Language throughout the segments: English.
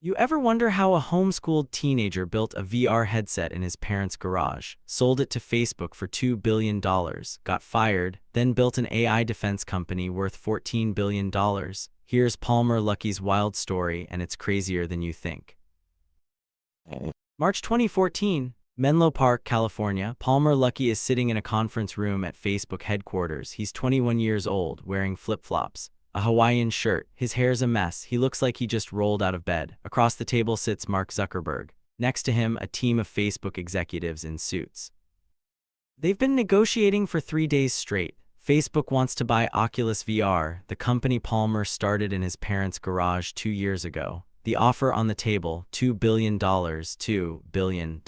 You ever wonder how a homeschooled teenager built a VR headset in his parents' garage, sold it to Facebook for $2 billion, got fired, then built an AI defense company worth $14 billion? Here's Palmer Luckey's wild story, and it's crazier than you think. March 2014, Menlo Park, California. Palmer Luckey is sitting in a conference room at Facebook headquarters. He's 21 years old, wearing flip-flops, a Hawaiian shirt. His hair's a mess. He looks like he just rolled out of bed. Across the table sits Mark Zuckerberg. Next to him, a team of Facebook executives in suits. They've been negotiating for 3 days straight. Facebook wants to buy Oculus VR, the company Palmer started in his parents' garage 2 years ago. The offer on the table, $2 billion. $2 billion.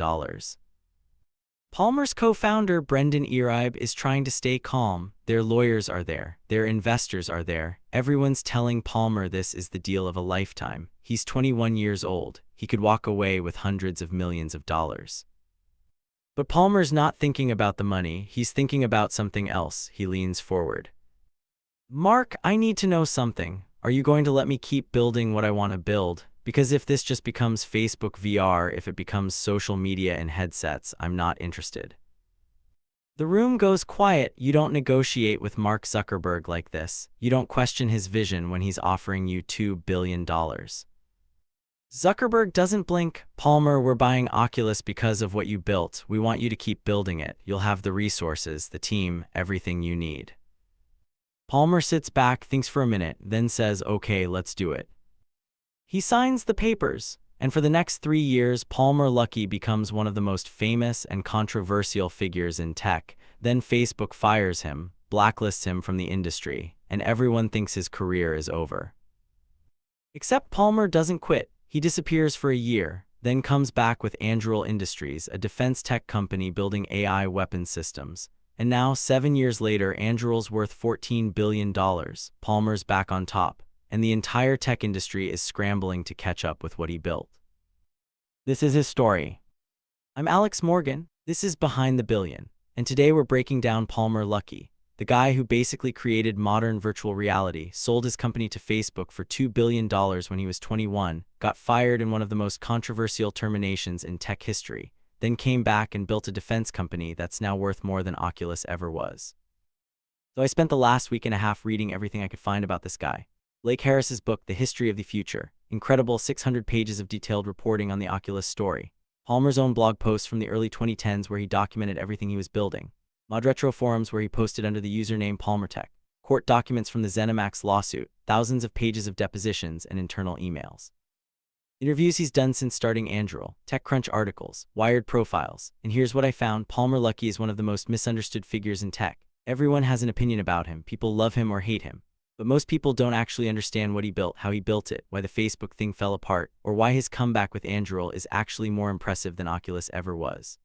Palmer's co-founder, Brendan Iribe, is trying to stay calm. Their lawyers are there. Their investors are there. Everyone's telling Palmer this is the deal of a lifetime. He's 21 years old. He could walk away with hundreds of millions of dollars. But Palmer's not thinking about the money. He's thinking about something else. He leans forward. Mark, I need to know something. Are you going to let me keep building what I want to build? Because if this just becomes Facebook VR, if it becomes social media and headsets, I'm not interested. The room goes quiet. You don't negotiate with Mark Zuckerberg like this. You don't question his vision when he's offering you $2 billion. Zuckerberg doesn't blink. Palmer, we're buying Oculus because of what you built. We want you to keep building it. You'll have the resources, the team, everything you need. Palmer sits back, thinks for a minute, then says, okay, let's do it. He signs the papers, and for the next 3 years, Palmer Luckey becomes one of the most famous and controversial figures in tech. Then Facebook fires him, blacklists him from the industry, and everyone thinks his career is over. Except Palmer doesn't quit. He disappears for a year, then comes back with Anduril Industries, a defense tech company building AI weapons systems. And now, 7 years later, Anduril's worth $14 billion. Palmer's back on top, and the entire tech industry is scrambling to catch up with what he built. This is his story. I'm Alex Morgan. This is Behind the Billion, and today we're breaking down Palmer Luckey, the guy who basically created modern virtual reality, sold his company to Facebook for $2 billion when he was 21, got fired in one of the most controversial terminations in tech history, then came back and built a defense company that's now worth more than Oculus ever was. So I spent the last week and a half reading everything I could find about this guy. Blake Harris's book, The History of the Future, incredible 600 pages of detailed reporting on the Oculus story. Palmer's own blog posts from the early 2010s where he documented everything he was building. Modretro forums where he posted under the username PalmerTech. Court documents from the ZeniMax lawsuit, thousands of pages of depositions and internal emails. Interviews he's done since starting Anduril, TechCrunch articles, Wired profiles, and here's what I found. Palmer Luckey is one of the most misunderstood figures in tech. Everyone has an opinion about him. People love him or hate him. But most people don't actually understand what he built, how he built it, why the Facebook thing fell apart, or why his comeback with Anduril is actually more impressive than Oculus ever was.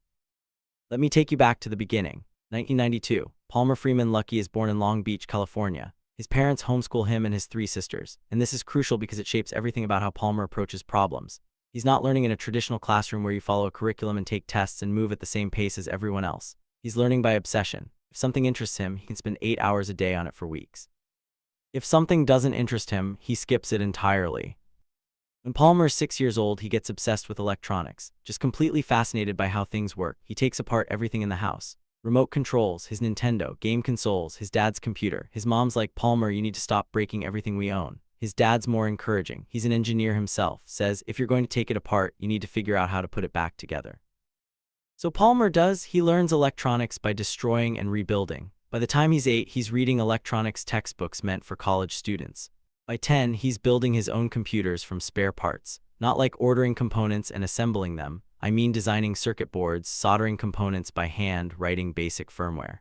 Let me take you back to the beginning. 1992, Palmer Freeman Luckey is born in Long Beach, California. His parents homeschool him and his 3 sisters, and this is crucial because it shapes everything about how Palmer approaches problems. He's not learning in a traditional classroom where you follow a curriculum and take tests and move at the same pace as everyone else. He's learning by obsession. If something interests him, he can spend 8 hours a day on it for weeks. If something doesn't interest him, he skips it entirely. When Palmer is 6 years old, he gets obsessed with electronics, just completely fascinated by how things work. He takes apart everything in the house. Remote controls, his Nintendo, game consoles, his dad's computer. His mom's like, Palmer, you need to stop breaking everything we own. His dad's more encouraging. He's an engineer himself, says, if you're going to take it apart, you need to figure out how to put it back together. So Palmer does. He learns electronics by destroying and rebuilding. By the time he's 8, he's reading electronics textbooks meant for college students. By 10, he's building his own computers from spare parts, not like ordering components and assembling them. I mean designing circuit boards, soldering components by hand, writing basic firmware.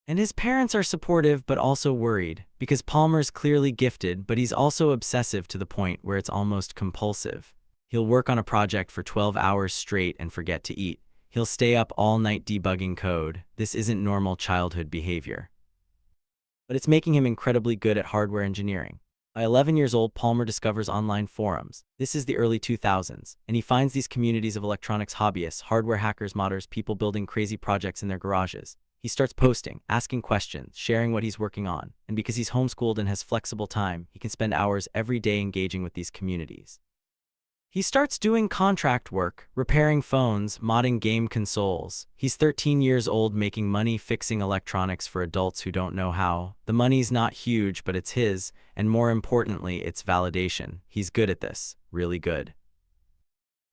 And his parents are supportive but also worried, because Palmer's clearly gifted, but he's also obsessive to the point where it's almost compulsive. He'll work on a project for 12 hours straight and forget to eat. He'll stay up all night debugging code. This isn't normal childhood behavior. But it's making him incredibly good at hardware engineering. By 11 years old, Palmer discovers online forums. This is the early 2000s, and he finds these communities of electronics hobbyists, hardware hackers, modders, people building crazy projects in their garages. He starts posting, asking questions, sharing what he's working on, and because he's homeschooled and has flexible time, he can spend hours every day engaging with these communities. He starts doing contract work, repairing phones, modding game consoles. He's 13 years old making money fixing electronics for adults who don't know how. The money's not huge, but it's his, and more importantly, it's validation. He's good at this, really good.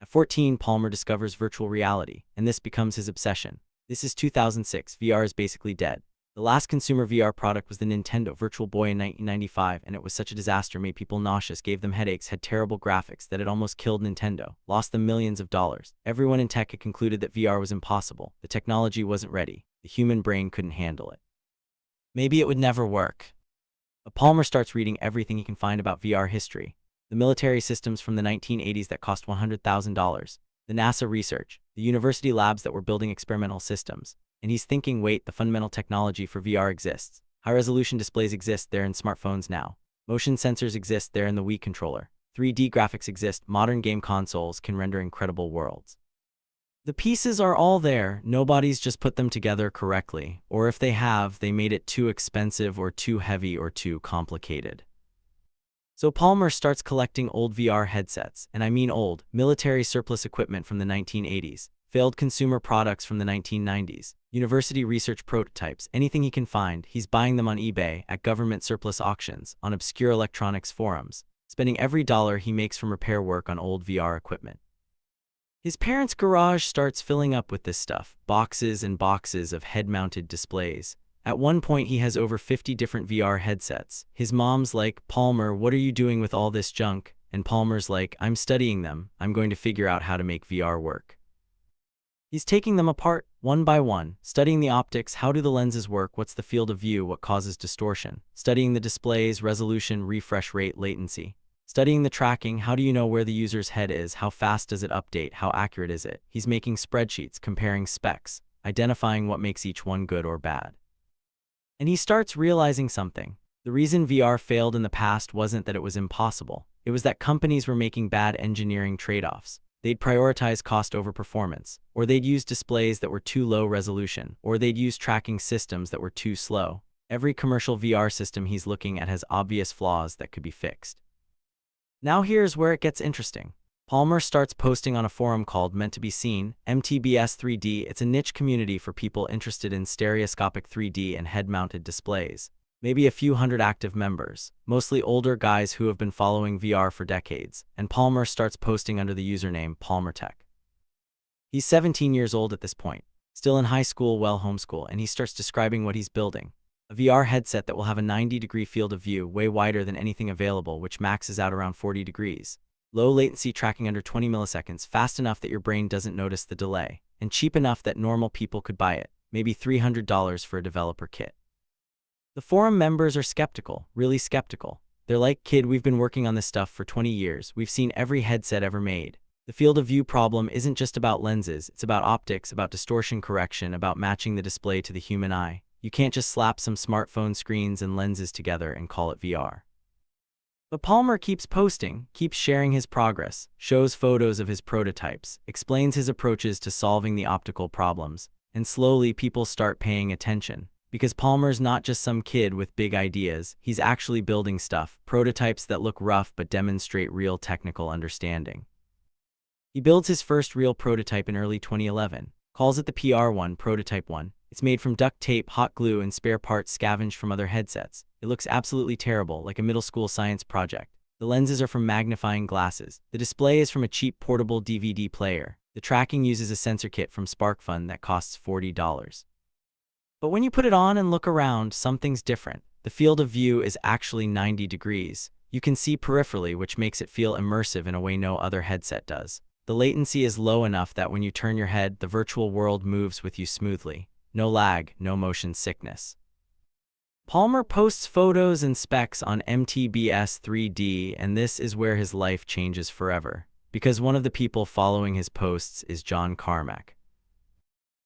At 14, Palmer discovers virtual reality, and this becomes his obsession. This is 2006, VR is basically dead. The last consumer VR product was the Nintendo Virtual Boy in 1995, and it was such a disaster, made people nauseous, gave them headaches, had terrible graphics, that it almost killed Nintendo, lost them millions of dollars. Everyone in tech had concluded that VR was impossible. The technology wasn't ready. The human brain couldn't handle it. Maybe it would never work. But Palmer starts reading everything he can find about VR history. The military systems from the 1980s that cost $100,000, the NASA research, the university labs that were building experimental systems. And he's thinking, wait, the fundamental technology for VR exists. High-resolution displays exist, they're in smartphones now. Motion sensors exist, they're in the Wii controller. 3D graphics exist, modern game consoles can render incredible worlds. The pieces are all there, nobody's just put them together correctly, or if they have, they made it too expensive or too heavy or too complicated. So Palmer starts collecting old VR headsets, and I mean old, military surplus equipment from the 1980s, failed consumer products from the 1990s, university research prototypes, anything he can find. He's buying them on eBay, at government surplus auctions, on obscure electronics forums, spending every dollar he makes from repair work on old VR equipment. His parents' garage starts filling up with this stuff, boxes and boxes of head-mounted displays. At one point, he has over 50 different VR headsets. His mom's like, "Palmer, what are you doing with all this junk?" And Palmer's like, "I'm studying them. I'm going to figure out how to make VR work." He's taking them apart, one by one, studying the optics, how do the lenses work, what's the field of view, what causes distortion, studying the displays, resolution, refresh rate, latency, studying the tracking, how do you know where the user's head is, how fast does it update, how accurate is it. He's making spreadsheets, comparing specs, identifying what makes each one good or bad. And he starts realizing something. The reason VR failed in the past wasn't that it was impossible. It was that companies were making bad engineering trade-offs. They'd prioritize cost over performance, or they'd use displays that were too low resolution, or they'd use tracking systems that were too slow. Every commercial VR system he's looking at has obvious flaws that could be fixed. Now here's where it gets interesting. Palmer starts posting on a forum called Meant to Be Seen, MTBS 3D. It's a niche community for people interested in stereoscopic 3D and head-mounted displays. Maybe a few hundred active members, mostly older guys who have been following VR for decades, and Palmer starts posting under the username PalmerTech. He's 17 years old at this point, still in high school, homeschool, and he starts describing what he's building. A VR headset that will have a 90-degree field of view, way wider than anything available, which maxes out around 40 degrees. Low latency tracking under 20 milliseconds, fast enough that your brain doesn't notice the delay, and cheap enough that normal people could buy it, maybe $300 for a developer kit. The forum members are skeptical, really skeptical. They're like, "Kid, we've been working on this stuff for 20 years. We've seen every headset ever made. The field of view problem isn't just about lenses, it's about optics, about distortion correction, about matching the display to the human eye. You can't just slap some smartphone screens and lenses together and call it VR." But Palmer keeps posting, keeps sharing his progress, shows photos of his prototypes, explains his approaches to solving the optical problems, and slowly people start paying attention. Because Palmer's not just some kid with big ideas, he's actually building stuff, prototypes that look rough but demonstrate real technical understanding. He builds his first real prototype in early 2011, calls it the PR1 Prototype 1. It's made from duct tape, hot glue, and spare parts scavenged from other headsets. It looks absolutely terrible, like a middle school science project. The lenses are from magnifying glasses. The display is from a cheap portable DVD player. The tracking uses a sensor kit from SparkFun that costs $40. But when you put it on and look around, something's different. The field of view is actually 90 degrees. You can see peripherally, which makes it feel immersive in a way no other headset does. The latency is low enough that when you turn your head, the virtual world moves with you smoothly. No lag, no motion sickness. Palmer posts photos and specs on MTBS 3D, and this is where his life changes forever. Because one of the people following his posts is John Carmack.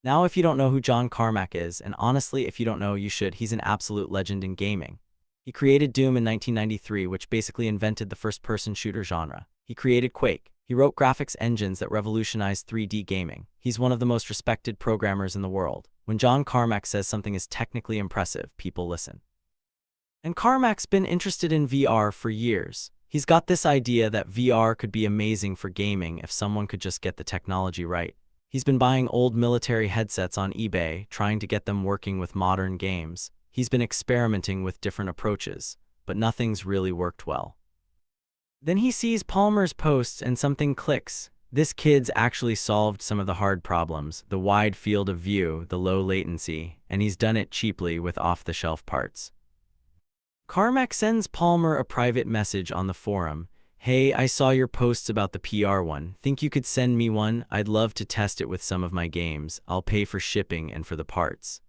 Now, if you don't know who John Carmack is, and honestly, if you don't know, you should, he's an absolute legend in gaming. He created Doom in 1993, which basically invented the first-person shooter genre. He created Quake. He wrote graphics engines that revolutionized 3D gaming. He's one of the most respected programmers in the world. When John Carmack says something is technically impressive, people listen. And Carmack's been interested in VR for years. He's got this idea that VR could be amazing for gaming if someone could just get the technology right. He's been buying old military headsets on eBay, trying to get them working with modern games. He's been experimenting with different approaches, but nothing's really worked well. Then he sees Palmer's posts and something clicks. This kid's actually solved some of the hard problems, the wide field of view, the low latency, and he's done it cheaply with off-the-shelf parts. Carmack sends Palmer a private message on the forum. "Hey, I saw your posts about the PR one. Think you could send me one? I'd love to test it with some of my games. I'll pay for shipping and for the parts."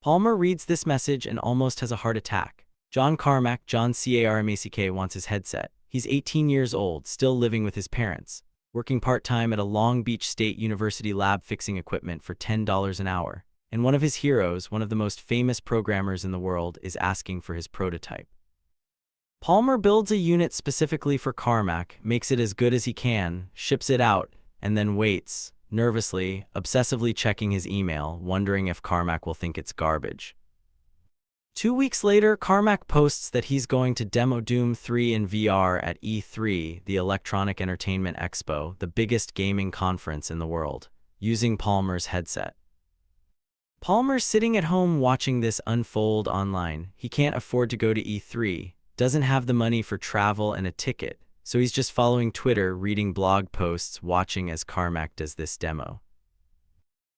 Palmer reads this message and almost has a heart attack. John Carmack, John Carmack, wants his headset. He's 18 years old, still living with his parents, working part-time at a Long Beach State University lab fixing equipment for $10 an hour. And one of his heroes, one of the most famous programmers in the world, is asking for his prototype. Palmer builds a unit specifically for Carmack, makes it as good as he can, ships it out, and then waits, nervously, obsessively checking his email, wondering if Carmack will think it's garbage. 2 weeks later, Carmack posts that he's going to demo Doom 3 in VR at E3, the Electronic Entertainment Expo, the biggest gaming conference in the world, using Palmer's headset. Palmer's sitting at home watching this unfold online. He can't afford to go to E3, doesn't have the money for travel and a ticket, so he's just following Twitter, reading blog posts, watching as Carmack does this demo.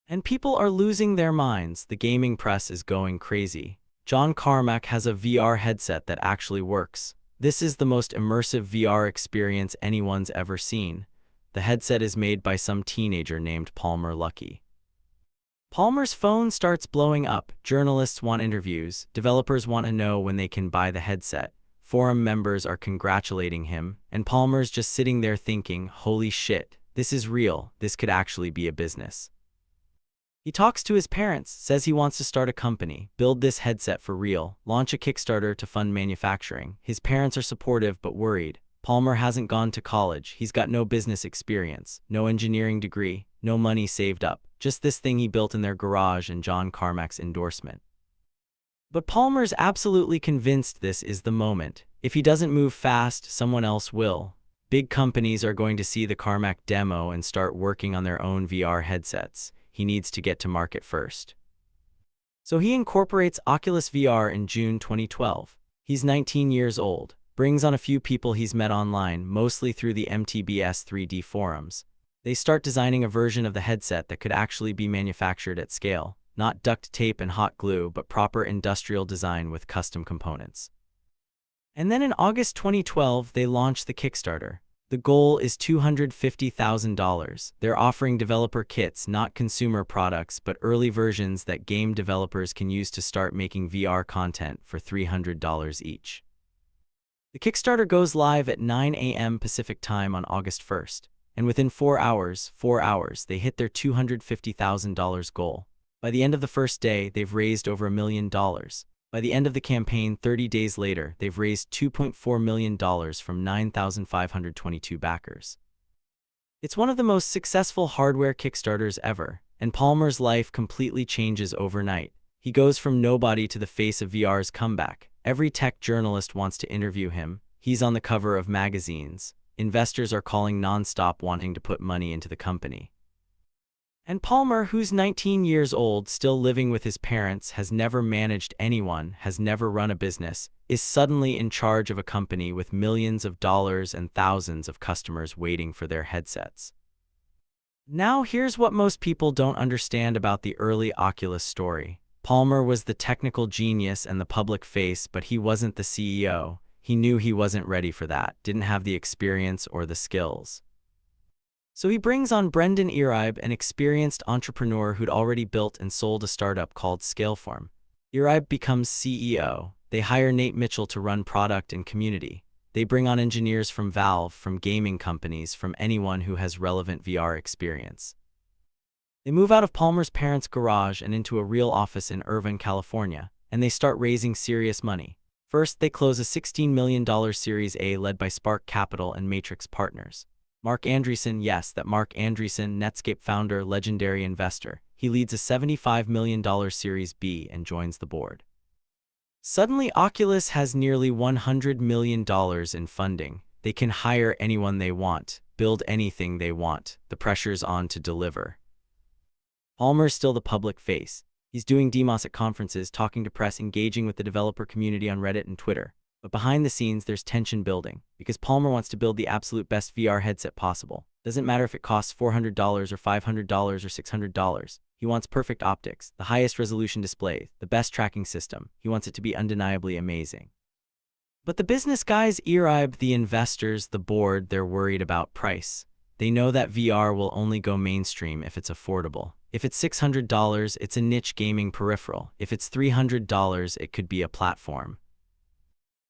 And people are losing their minds. The gaming press is going crazy. John Carmack has a VR headset that actually works. This is the most immersive VR experience anyone's ever seen. The headset is made by some teenager named Palmer Luckey. Palmer's phone starts blowing up. Journalists want interviews. Developers want to know when they can buy the headset. Forum members are congratulating him, and Palmer's just sitting there thinking, holy shit, this is real. This could actually be a business. He talks to his parents, says he wants to start a company, build this headset for real, launch a Kickstarter to fund manufacturing. His parents are supportive but worried. Palmer hasn't gone to college. He's got no business experience, no engineering degree, no money saved up, just this thing he built in their garage and John Carmack's endorsement. But Palmer's absolutely convinced this is the moment. If he doesn't move fast, someone else will. Big companies are going to see the Carmack demo and start working on their own VR headsets. He needs to get to market first. So he incorporates Oculus VR in June 2012. He's 19 years old, brings on a few people he's met online, mostly through the MTBS 3D forums. They start designing a version of the headset that could actually be manufactured at scale, not duct tape and hot glue, but proper industrial design with custom components. And then in August 2012, they launch the Kickstarter. The goal is $250,000. They're offering developer kits, not consumer products, but early versions that game developers can use to start making VR content for $300 each. The Kickstarter goes live at 9 a.m. Pacific time on August 1st, and within 4 hours, they hit their $250,000 goal. By the end of the first day, they've raised over $1 million. By the end of the campaign, 30 days later, they've raised $2.4 million from 9,522 backers. It's one of the most successful hardware Kickstarters ever, and Palmer's life completely changes overnight. He goes from nobody to the face of VR's comeback. Every tech journalist wants to interview him. He's on the cover of magazines. Investors are calling nonstop, wanting to put money into the company. And Palmer, who's 19 years old, still living with his parents, has never managed anyone, has never run a business, is suddenly in charge of a company with millions of dollars and thousands of customers waiting for their headsets. Now here's what most people don't understand about the early Oculus story. Palmer was the technical genius and the public face, but he wasn't the CEO. He knew he wasn't ready for that, didn't have the experience or the skills. So he brings on Brendan Iribe, an experienced entrepreneur who'd already built and sold a startup called Scaleform. Iribe becomes CEO. They hire Nate Mitchell to run product and community. They bring on engineers from Valve, from gaming companies, from anyone who has relevant VR experience. They move out of Palmer's parents' garage and into a real office in Irvine, California, and they start raising serious money. First, they close a $16 million Series A led by Spark Capital and Matrix Partners. Mark Andreessen, yes, that Mark Andreessen, Netscape founder, legendary investor. He leads a $75 million Series B and joins the board. Suddenly, Oculus has nearly $100 million in funding. They can hire anyone they want, build anything they want. The pressure's on to deliver. Palmer's still the public face. He's doing demos at conferences, talking to press, engaging with the developer community on Reddit and Twitter. But behind the scenes, there's tension building, because Palmer wants to build the absolute best VR headset possible. Doesn't matter if it costs $400 or $500 or $600. He wants perfect optics, the highest resolution display, the best tracking system. He wants it to be undeniably amazing. But the business guys ear-ibe the investors, the board. They're worried about price. They know that VR will only go mainstream if it's affordable. If it's $600, it's a niche gaming peripheral. If it's $300, it could be a platform.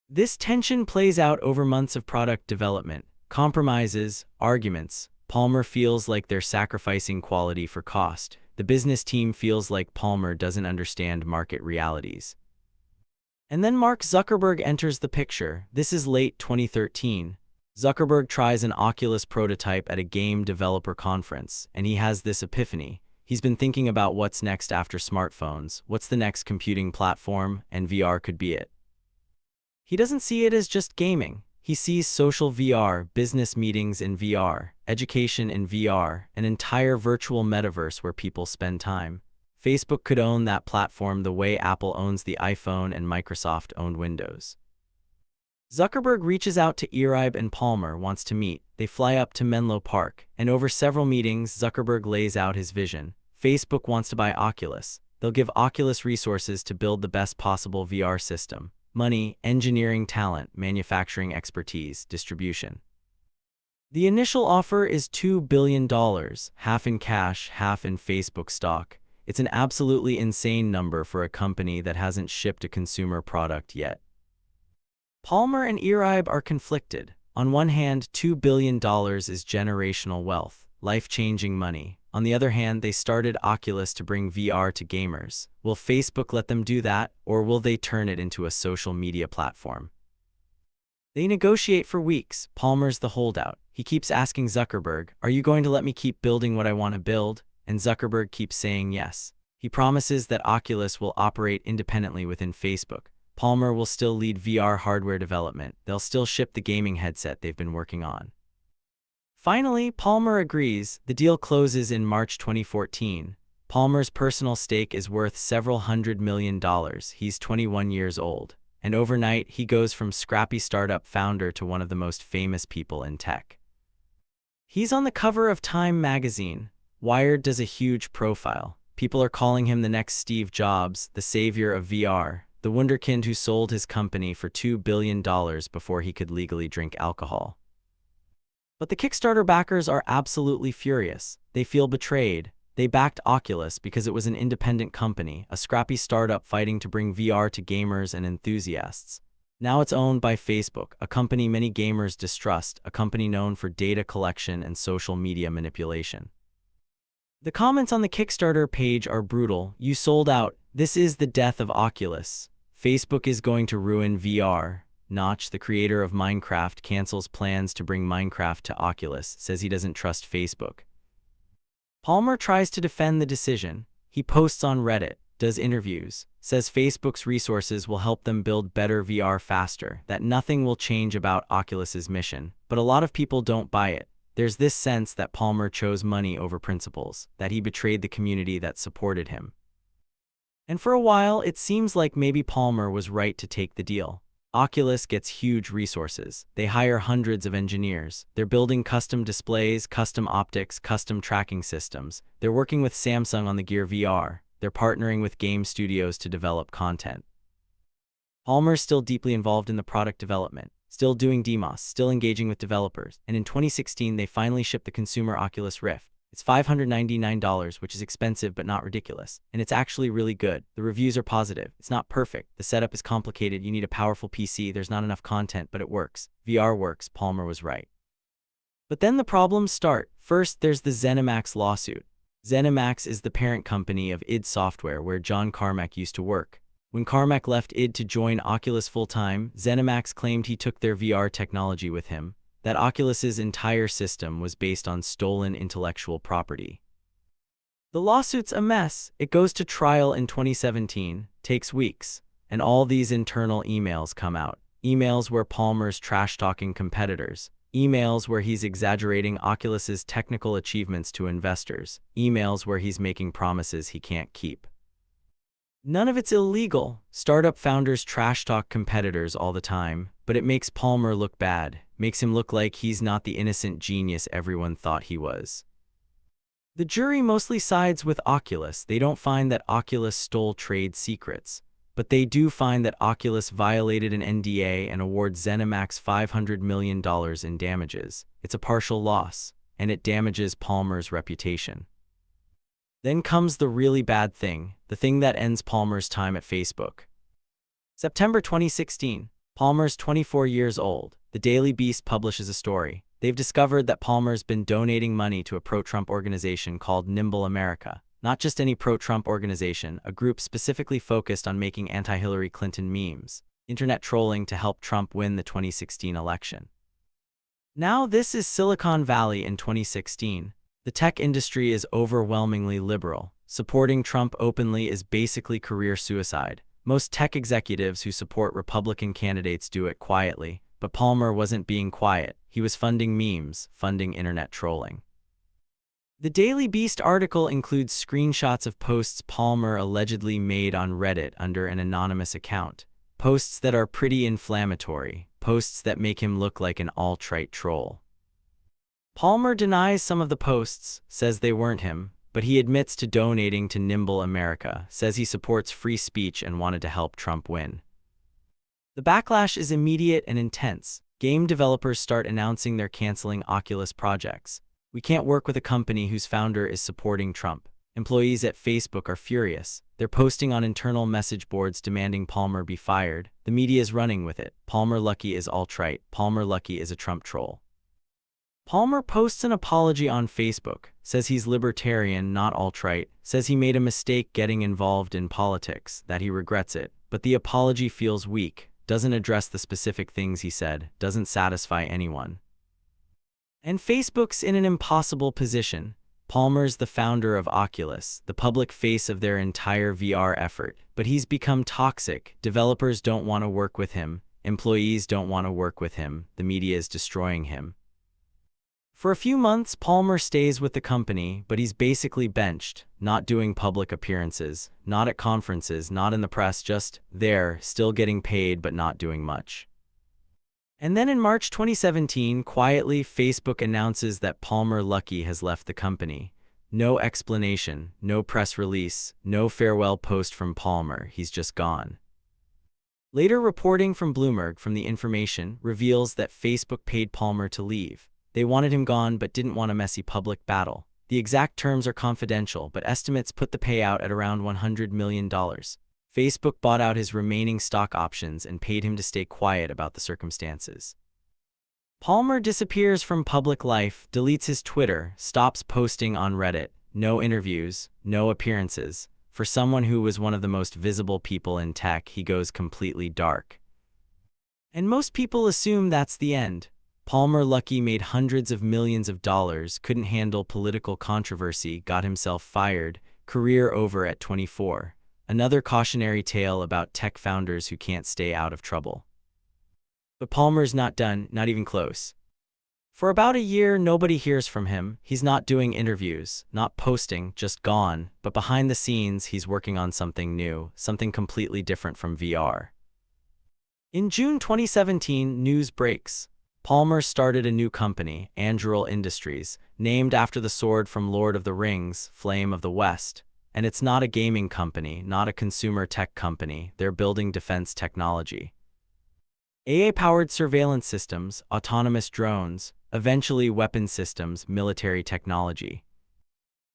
This tension plays out over months of product development, compromises, arguments. Palmer feels like they're sacrificing quality for cost. The business team feels like Palmer doesn't understand market realities. And then Mark Zuckerberg enters the picture. This is late 2013. Zuckerberg tries an Oculus prototype at a game developer conference, and he has this epiphany. He's been thinking about what's next after smartphones, what's the next computing platform, and VR could be it. He doesn't see it as just gaming. He sees social VR, business meetings in VR, education in VR, an entire virtual metaverse where people spend time. Facebook could own that platform the way Apple owns the iPhone and Microsoft owned Windows. Zuckerberg reaches out to ear-ibe and Palmer wants to meet. They fly up to Menlo Park, and over several meetings, Zuckerberg lays out his vision. Facebook wants to buy Oculus. They'll give Oculus resources to build the best possible VR system. Money, engineering talent, manufacturing expertise, distribution. The initial offer is $2 billion, half in cash, half in Facebook stock. It's an absolutely insane number for a company that hasn't shipped a consumer product yet. Palmer and ear-ibe are conflicted. On one hand, $2 billion is generational wealth, life-changing money. On the other hand, they started Oculus to bring VR to gamers. Will Facebook let them do that, or will they turn it into a social media platform? They negotiate for weeks. Palmer's the holdout. He keeps asking Zuckerberg, "Are you going to let me keep building what I want to build?" And Zuckerberg keeps saying yes. He promises that Oculus will operate independently within Facebook. Palmer will still lead VR hardware development. They'll still ship the gaming headset they've been working on. Finally, Palmer agrees. The deal closes in March 2014. Palmer's personal stake is worth several $100 million. He's 21 years old. And overnight, he goes from scrappy startup founder to one of the most famous people in tech. He's on the cover of Time magazine. Wired does a huge profile. People are calling him the next Steve Jobs, the savior of VR, the wunderkind who sold his company for $2 billion before he could legally drink alcohol. But the Kickstarter backers are absolutely furious. They feel betrayed. They backed Oculus because it was an independent company, a scrappy startup fighting to bring VR to gamers and enthusiasts. Now it's owned by Facebook, a company many gamers distrust, a company known for data collection and social media manipulation. The comments on the Kickstarter page are brutal. "You sold out. This is the death of Oculus. Facebook is going to ruin VR." Notch, the creator of Minecraft, cancels plans to bring Minecraft to Oculus, says he doesn't trust Facebook. Palmer tries to defend the decision. He posts on Reddit, does interviews, says Facebook's resources will help them build better VR faster, that nothing will change about Oculus's mission. But a lot of people don't buy it. There's this sense that Palmer chose money over principles, that he betrayed the community that supported him. And for a while, it seems like maybe Palmer was right to take the deal. Oculus gets huge resources. They hire hundreds of engineers. They're building custom displays, custom optics, custom tracking systems. They're working with Samsung on the Gear VR. They're partnering with game studios to develop content. Palmer's still deeply involved in the product development, still doing demos, still engaging with developers. And in 2016, they finally shipped the consumer Oculus Rift. It's $599, which is expensive but not ridiculous. And it's actually really good. The reviews are positive. It's not perfect. The setup is complicated. You need a powerful PC. There's not enough content, but it works. VR works. Palmer was right. But then the problems start. First, there's the ZeniMax lawsuit. ZeniMax is the parent company of id Software, where John Carmack used to work. When Carmack left id to join Oculus full-time, ZeniMax claimed he took their VR technology with him, that Oculus's entire system was based on stolen intellectual property. The lawsuit's a mess. It goes to trial in 2017, takes weeks. And all these internal emails come out. Emails where Palmer's trash-talking competitors. Emails where he's exaggerating Oculus's technical achievements to investors. Emails where he's making promises he can't keep. None of it's illegal. Startup founders trash-talk competitors all the time, but it makes Palmer look bad, makes him look like he's not the innocent genius everyone thought he was. The jury mostly sides with Oculus. They don't find that Oculus stole trade secrets, but they do find that Oculus violated an NDA and awards ZeniMax $500 million in damages. It's a partial loss, and it damages Palmer's reputation. Then comes the really bad thing, the thing that ends Palmer's time at Facebook. September 2016. Palmer's 24 years old. The Daily Beast publishes a story. They've discovered that Palmer's been donating money to a pro-Trump organization called Nimble America. Not just any pro-Trump organization, a group specifically focused on making anti-Hillary Clinton memes, internet trolling to help Trump win the 2016 election. Now this is Silicon Valley in 2016. The tech industry is overwhelmingly liberal. Supporting Trump openly is basically career suicide. Most tech executives who support Republican candidates do it quietly, but Palmer wasn't being quiet. He was funding memes, funding internet trolling. The Daily Beast article includes screenshots of posts Palmer allegedly made on Reddit under an anonymous account. Posts that are pretty inflammatory, posts that make him look like an alt-right troll. Palmer denies some of the posts, says they weren't him, but he admits to donating to Nimble America, says he supports free speech and wanted to help Trump win. The backlash is immediate and intense. Game developers start announcing they're canceling Oculus projects. We can't work with a company whose founder is supporting Trump. Employees at Facebook are furious. They're posting on internal message boards demanding Palmer be fired. The media is running with it. Palmer Luckey is alt-right. Palmer Luckey is a Trump troll. Palmer posts an apology on Facebook, says he's libertarian, not alt-right, says he made a mistake getting involved in politics, that he regrets it, but the apology feels weak, doesn't address the specific things he said, doesn't satisfy anyone. And Facebook's in an impossible position. Palmer's the founder of Oculus, the public face of their entire VR effort, but he's become toxic. Developers don't want to work with him, employees don't want to work with him, the media is destroying him. For a few months, Palmer stays with the company, but he's basically benched, not doing public appearances, not at conferences, not in the press, just there, still getting paid but not doing much. And then in March 2017, quietly, Facebook announces that Palmer Luckey has left the company. No explanation, no press release, no farewell post from Palmer, he's just gone. Later reporting from Bloomberg from The Information reveals that Facebook paid Palmer to leave. They wanted him gone but didn't want a messy public battle. The exact terms are confidential, but estimates put the payout at around $100 million. Facebook bought out his remaining stock options and paid him to stay quiet about the circumstances. Palmer disappears from public life, deletes his Twitter, stops posting on Reddit, no interviews, no appearances. For someone who was one of the most visible people in tech, he goes completely dark. And most people assume that's the end. Palmer Luckey made hundreds of millions of dollars, couldn't handle political controversy, got himself fired, career over at 24. Another cautionary tale about tech founders who can't stay out of trouble. But Palmer's not done, not even close. For about a year, nobody hears from him. He's not doing interviews, not posting, just gone. But behind the scenes, he's working on something new, something completely different from VR. In June 2017, news breaks. Palmer started a new company, Anduril Industries, named after the sword from Lord of the Rings, Flame of the West. And it's not a gaming company, not a consumer tech company, they're building defense technology. AI-powered surveillance systems, autonomous drones, eventually weapon systems, military technology.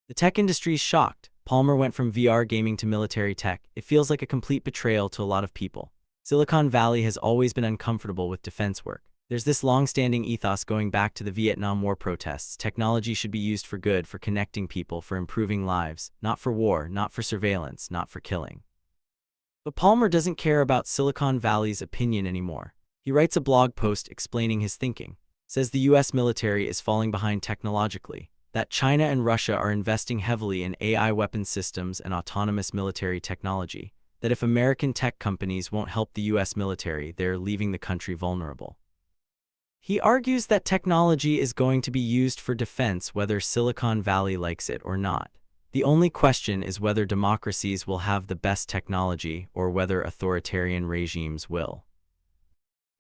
The tech industry's shocked. Palmer went from VR gaming to military tech. It feels like a complete betrayal to a lot of people. Silicon Valley has always been uncomfortable with defense work. There's this long-standing ethos going back to the Vietnam War protests. Technology should be used for good, for connecting people, for improving lives, not for war, not for surveillance, not for killing. But Palmer doesn't care about Silicon Valley's opinion anymore. He writes a blog post explaining his thinking. Says the US military is falling behind technologically, that China and Russia are investing heavily in AI weapon systems and autonomous military technology. that if American tech companies won't help the US military, they're leaving the country vulnerable. He argues that technology is going to be used for defense whether Silicon Valley likes it or not. The only question is whether democracies will have the best technology or whether authoritarian regimes will.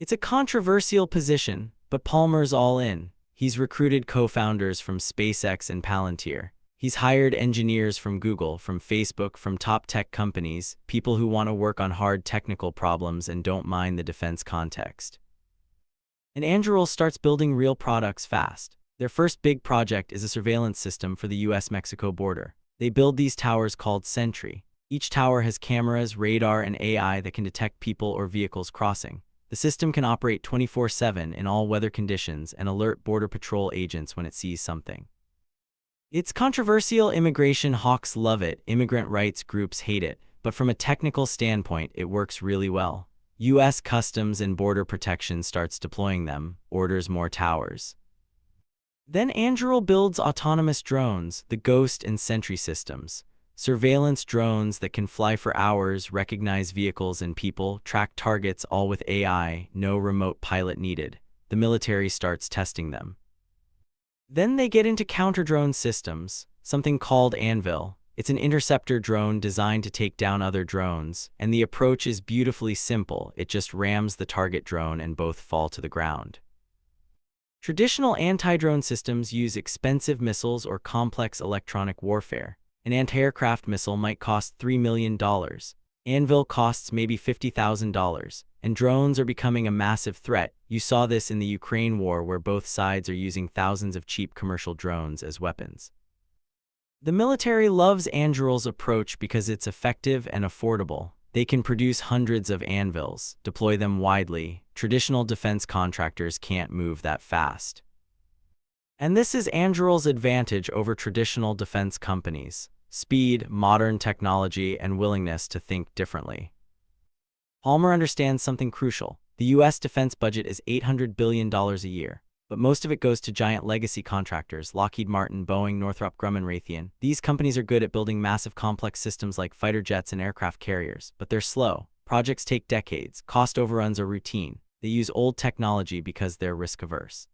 It's a controversial position, but Palmer's all in. He's recruited co-founders from SpaceX and Palantir. He's hired engineers from Google, from Facebook, from top tech companies, people who want to work on hard technical problems and don't mind the defense context. And Anduril starts building real products fast. Their first big project is a surveillance system for the US-Mexico border. They build these towers called Sentry. Each tower has cameras, radar, and AI that can detect people or vehicles crossing. The system can operate 24/7 in all weather conditions and alert Border Patrol agents when it sees something. It's controversial. Immigration hawks love it, immigrant rights groups hate it, but from a technical standpoint, it works really well. US Customs and Border Protection starts deploying them, orders more towers. Then Anduril builds autonomous drones, the Ghost and Sentry systems. Surveillance drones that can fly for hours, recognize vehicles and people, track targets, all with AI, no remote pilot needed. The military starts testing them. Then they get into counter-drone systems, something called Anvil. It's an interceptor drone designed to take down other drones, and the approach is beautifully simple. It just rams the target drone and both fall to the ground. Traditional anti-drone systems use expensive missiles or complex electronic warfare. An anti-aircraft missile might cost $3 million. Anvil costs maybe $50,000, and drones are becoming a massive threat. You saw this in the Ukraine war, where both sides are using thousands of cheap commercial drones as weapons. The military loves Anduril's approach because it's effective and affordable. They can produce hundreds of Anvils, deploy them widely. Traditional defense contractors can't move that fast. And this is Anduril's advantage over traditional defense companies: speed, modern technology, and willingness to think differently. Palmer understands something crucial. The US defense budget is $800 billion a year, but most of it goes to giant legacy contractors: Lockheed Martin, Boeing, Northrop Grumman, Raytheon. These companies are good at building massive complex systems like fighter jets and aircraft carriers, but they're slow. Projects take decades, cost overruns are routine. They use old technology because they're risk-averse.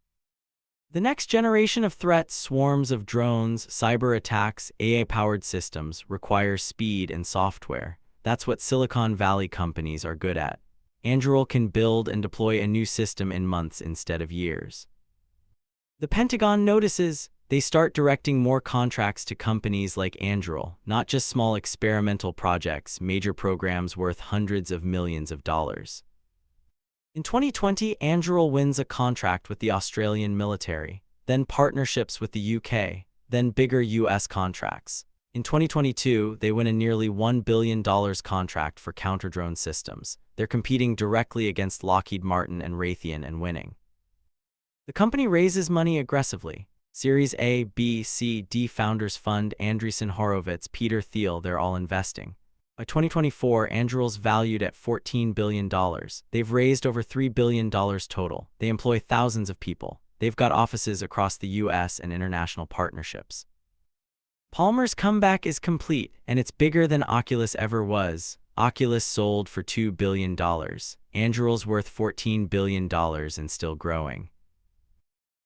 The next generation of threats, swarms of drones, cyber attacks, AI-powered systems, require speed and software. That's what Silicon Valley companies are good at. Anduril can build and deploy a new system in months instead of years. The Pentagon notices. They start directing more contracts to companies like Anduril, not just small experimental projects, major programs worth hundreds of millions of dollars. In 2020, Anduril wins a contract with the Australian military, then partnerships with the UK, then bigger US contracts. In 2022, they win a nearly $1 billion contract for counter-drone systems. They're competing directly against Lockheed Martin and Raytheon and winning. The company raises money aggressively. Series A, B, C, D founders fund: Andreessen Horowitz, Peter Thiel, they're all investing. By 2024, Anduril's valued at $14 billion. They've raised over $3 billion total. They employ thousands of people. They've got offices across the US and international partnerships. Palmer's comeback is complete, and it's bigger than Oculus ever was. Oculus sold for $2 billion. Anduril's worth $14 billion and still growing.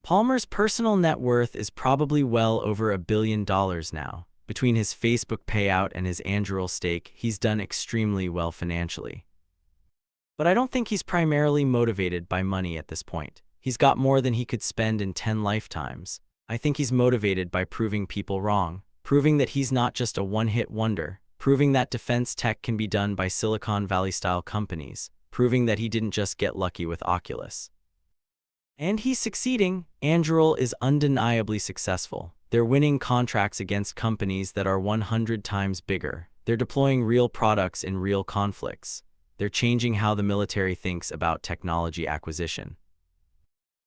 Palmer's personal net worth is probably well over $1 billion now. Between his Facebook payout and his Anduril stake, he's done extremely well financially. But I don't think he's primarily motivated by money at this point. He's got more than he could spend in 10 lifetimes. I think he's motivated by proving people wrong, proving that he's not just a one-hit wonder, proving that defense tech can be done by Silicon Valley-style companies, proving that he didn't just get lucky with Oculus. And he's succeeding. Anduril is undeniably successful. They're winning contracts against companies that are 100 times bigger. They're deploying real products in real conflicts. They're changing how the military thinks about technology acquisition.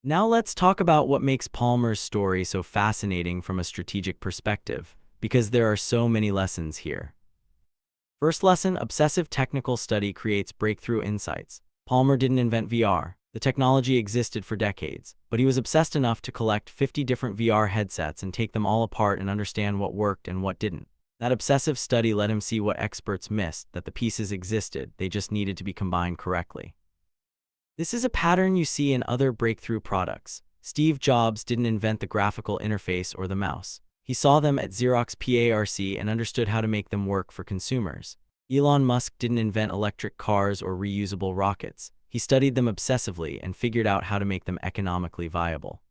Now let's talk about what makes Palmer's story so fascinating from a strategic perspective, because there are so many lessons here. First lesson: obsessive technical study creates breakthrough insights. Palmer didn't invent VR. The technology existed for decades, but he was obsessed enough to collect 50 different VR headsets and take them all apart and understand what worked and what didn't. That obsessive study let him see what experts missed, that the pieces existed, they just needed to be combined correctly. This is a pattern you see in other breakthrough products. Steve Jobs didn't invent the graphical interface or the mouse. He saw them at Xerox PARC and understood how to make them work for consumers. Elon Musk didn't invent electric cars or reusable rockets. He studied them obsessively and figured out how to make them economically viable.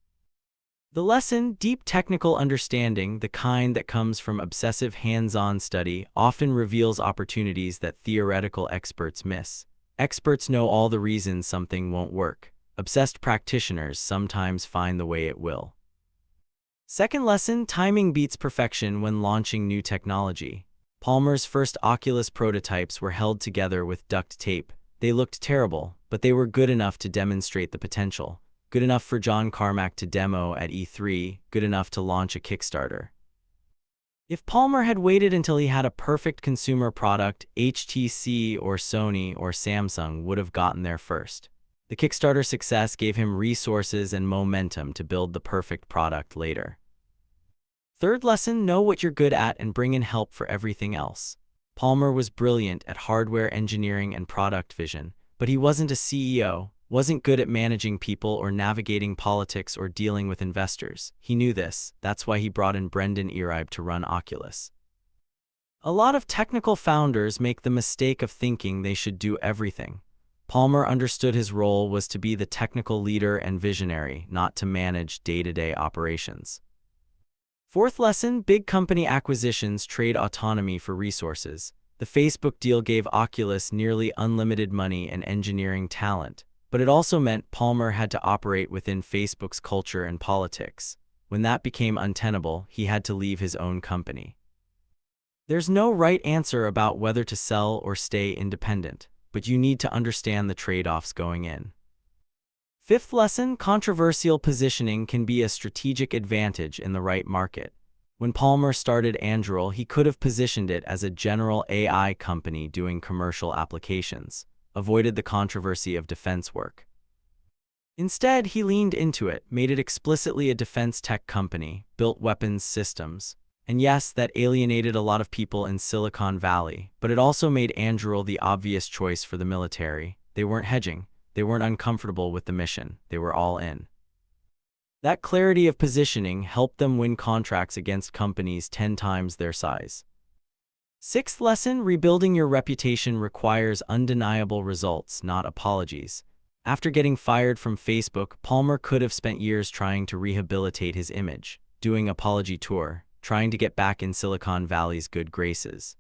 The lesson, deep technical understanding, the kind that comes from obsessive hands-on study, often reveals opportunities that theoretical experts miss. Experts know all the reasons something won't work. Obsessed practitioners sometimes find the way it will. Second lesson, timing beats perfection when launching new technology. Palmer's first Oculus prototypes were held together with duct tape. They looked terrible, but they were good enough to demonstrate the potential. Good enough for John Carmack to demo at E3, good enough to launch a Kickstarter. If Palmer had waited until he had a perfect consumer product, HTC or Sony or Samsung would have gotten there first. The Kickstarter success gave him resources and momentum to build the perfect product later. Third lesson, know what you're good at and bring in help for everything else. Palmer was brilliant at hardware engineering and product vision, but he wasn't a CEO, wasn't good at managing people or navigating politics or dealing with investors. He knew this. That's why he brought in Brendan Iribe to run Oculus. A lot of technical founders make the mistake of thinking they should do everything. Palmer understood his role was to be the technical leader and visionary, not to manage day-to-day operations. Fourth lesson, big company acquisitions trade autonomy for resources. The Facebook deal gave Oculus nearly unlimited money and engineering talent, but it also meant Palmer had to operate within Facebook's culture and politics. When that became untenable, he had to leave his own company. There's no right answer about whether to sell or stay independent, but you need to understand the trade-offs going in. Fifth lesson, controversial positioning can be a strategic advantage in the right market. When Palmer started Anduril, he could have positioned it as a general AI company doing commercial applications, avoided the controversy of defense work. Instead, he leaned into it, made it explicitly a defense tech company, built weapons systems. And yes, that alienated a lot of people in Silicon Valley, but it also made Anduril the obvious choice for the military. They weren't hedging. They weren't uncomfortable with the mission. They were all in. That clarity of positioning helped them win contracts against companies 10 times their size. Sixth lesson, rebuilding your reputation requires undeniable results, not apologies. After getting fired from Facebook, Palmer could have spent years trying to rehabilitate his image, doing apology tour, trying to get back in Silicon Valley's good graces.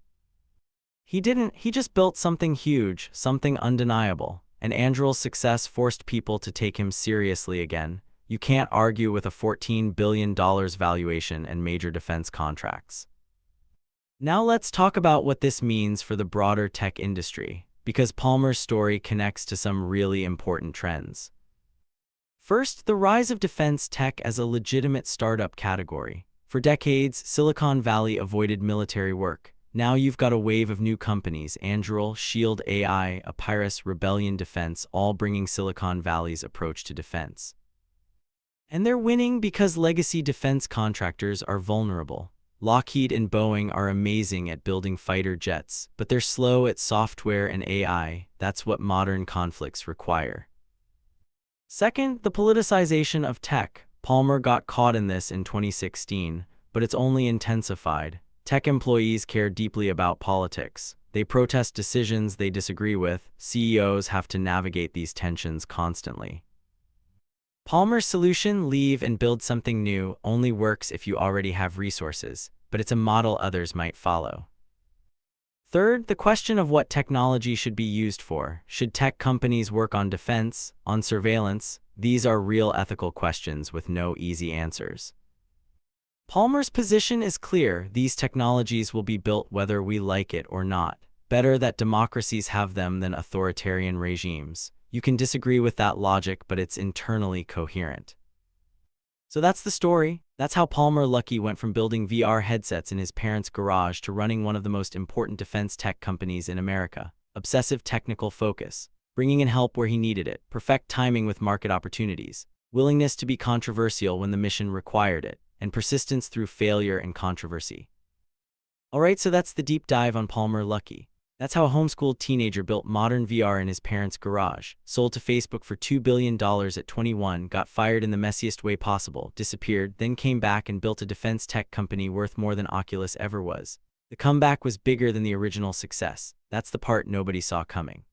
He didn't. He just built something huge, something undeniable. And Anduril's success forced people to take him seriously again. You can't argue with a $14 billion valuation and major defense contracts. Now let's talk about what this means for the broader tech industry, because Palmer's story connects to some really important trends. First, the rise of defense tech as a legitimate startup category. For decades, Silicon Valley avoided military work. Now you've got a wave of new companies, Anduril, Shield AI, Apyrus, Rebellion Defense, all bringing Silicon Valley's approach to defense. And they're winning because legacy defense contractors are vulnerable. Lockheed and Boeing are amazing at building fighter jets, but they're slow at software and AI. That's what modern conflicts require. Second, the politicization of tech. Palmer got caught in this in 2016, but it's only intensified. Tech employees care deeply about politics. They protest decisions they disagree with. CEOs have to navigate these tensions constantly. Palmer's solution, leave and build something new, only works if you already have resources, but it's a model others might follow. Third, the question of what technology should be used for. Should tech companies work on defense, on surveillance? These are real ethical questions with no easy answers. Palmer's position is clear. These technologies will be built whether we like it or not. Better that democracies have them than authoritarian regimes. You can disagree with that logic, but it's internally coherent. So that's the story. That's how Palmer Luckey went from building VR headsets in his parents' garage to running one of the most important defense tech companies in America. Obsessive technical focus, bringing in help where he needed it, perfect timing with market opportunities, willingness to be controversial when the mission required it, and persistence through failure and controversy. Alright, so that's the deep dive on Palmer Luckey. That's how a homeschooled teenager built modern VR in his parents' garage, sold to Facebook for $2 billion at 21, got fired in the messiest way possible, disappeared, then came back and built a defense tech company worth more than Oculus ever was. The comeback was bigger than the original success. That's the part nobody saw coming.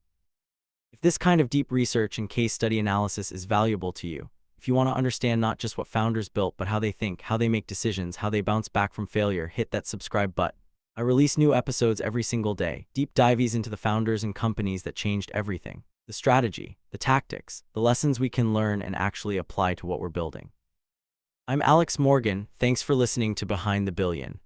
If this kind of deep research and case study analysis is valuable to you, if you want to understand not just what founders built but how they think, how they make decisions, how they bounce back from failure, hit that subscribe button. I release new episodes every single day, deep dives into the founders and companies that changed everything. The strategy, the tactics, the lessons we can learn and actually apply to what we're building. I'm Alex Morgan, thanks for listening to Behind the Billion.